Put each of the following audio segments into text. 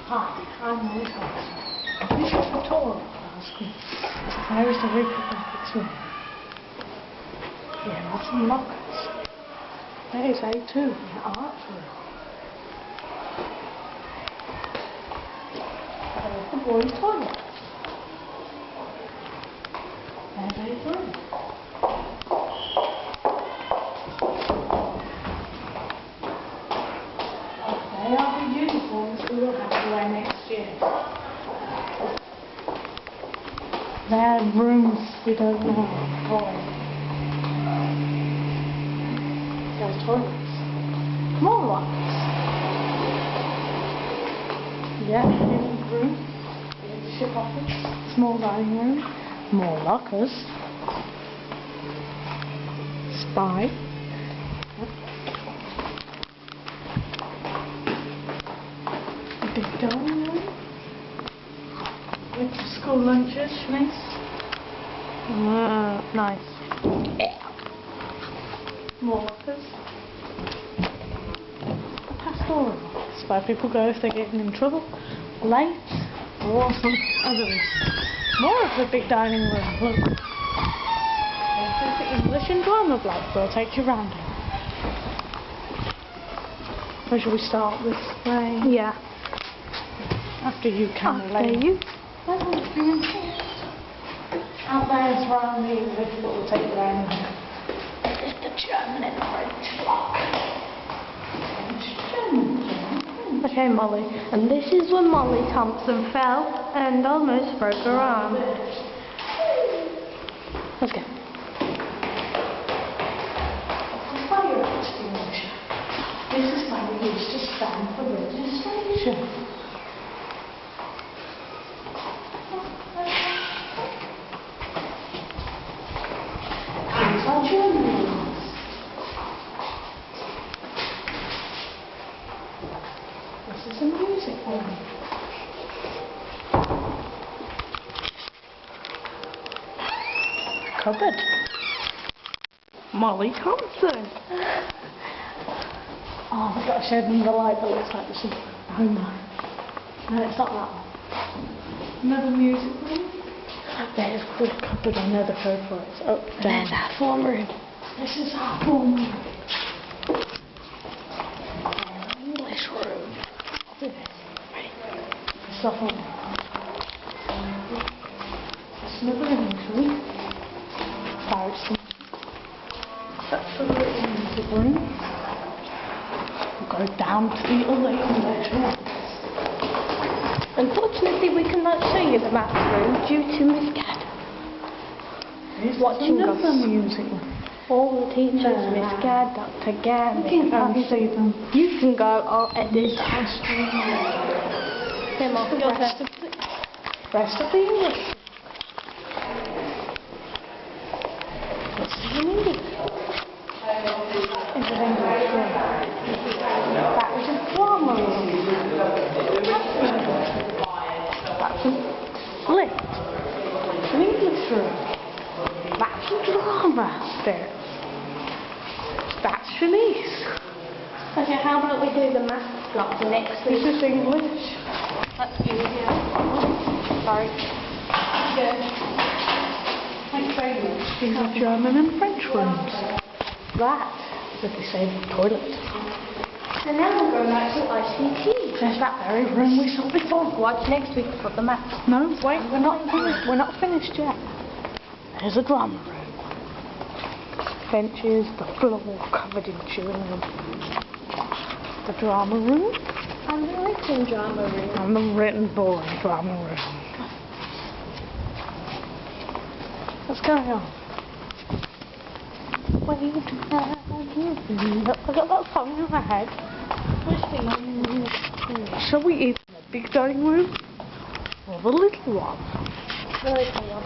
Hi, I'm Molly Thompson. This is the toilet basket. There is the reproductive room. Here are some lockers. There is A2, the art room. There's the boys' toilet. There's A3. They are the uniforms we will have to wear next year. They are rooms we don't know. There's toilets. More lockers. Yeah, living room. Leadership office. Small dining room. More lockers. Spy. Big dining room with the school lunches, nice. Nice. More lockers. The pastoral office where people go if they're getting in trouble, late, or some other reason. More of the big dining room. Look. This is the English and drama block. We'll take you round it. Where shall we start this way? Yeah. After you can After you. Out there's round the English, but we'll take it round here. This is the German and French block. Okay, Molly. And this is when Molly Thompson fell and almost broke her arm. Let's go. The fire extinguisher. This is where we used to stand for registration. These are German ones. This is a music room. Cupboard. Molly Thompson. Oh, I've got to show them the light that looks like this is Homer. No, it's not that one. Another music room. There's the cupboard, I know the code for it. It's up, down. There's our form room. This is our form room. English room. I'll do this. Ready? It's our form room. It's another English room. Barristan. That's the little music room. We'll go down to the other English room. Unfortunately, we cannot show you the maths room due to Miss Gadd watching another us. music room. All the teachers, Miss Gadd, Dr. Gadd, You can see them. You can go, I'll edit. Them off. Rest of the English. What's the English? It's an English room. That was a drama room. That's a lit. An English room. That's a drama stairs. That's Shanice. Okay, how about we do the maths block next week? This is English. That's easier. Sorry. Good. Thanks very much. These are German and French rooms. That is a disabled toilet. And now we're going back to ICT. There's that very room we saw before. Watch next week for the maths. No, wait, we're not finished. We're not finished yet. There's a drama room. Benches, the floor covered in chewing gum. The drama room. And the written drama room. And the written board drama room. Let's carry on. Wait, I got that song in my head. Shall we eat in the big dining room or the little one? The little one.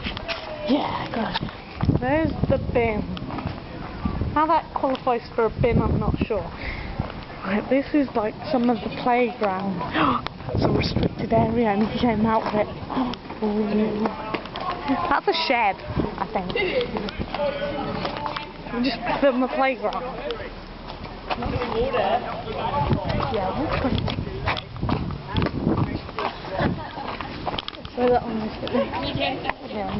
Yeah, good. There's the bin. How that qualifies for a bin, I'm not sure. Right, this is like some of the playground. That's a restricted area and you came out of it. Ooh. That's a shed, I think. We just film the playground. Yeah, Where that one is it? Yeah.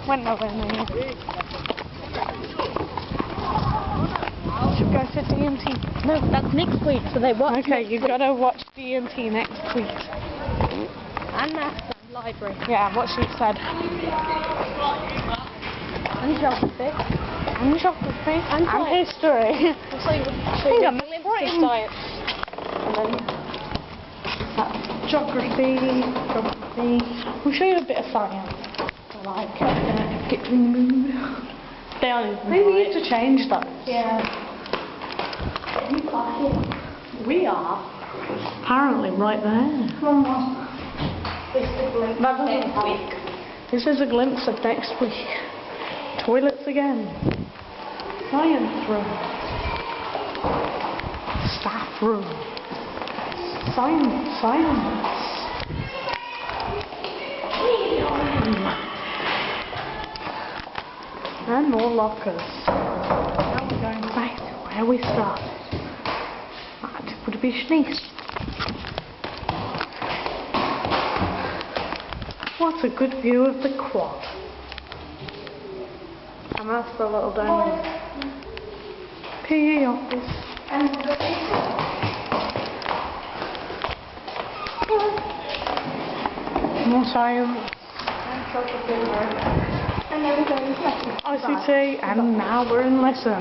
Went nowhere near. Should we go to DMT? No, that's next week, so they watch Okay, you've got to watch DMT next week. And maths and library. Yeah, what she said. And geography. And geography. And And science. history. So you I think I'm right in science. And then geography. We'll show you a bit of science. I like it. Get in the mood. They are. Maybe we need to change those. Yeah. We are. Apparently right there. Come on. Next week. This is a glimpse of next week. Toilets again. Science room. Staff room. Science. And more lockers. Now we're going back to where we started. That would be nice. What a good view of the quad. And that's the little dining PE office. More science. And then we're going to ICT, and now we're in lesson.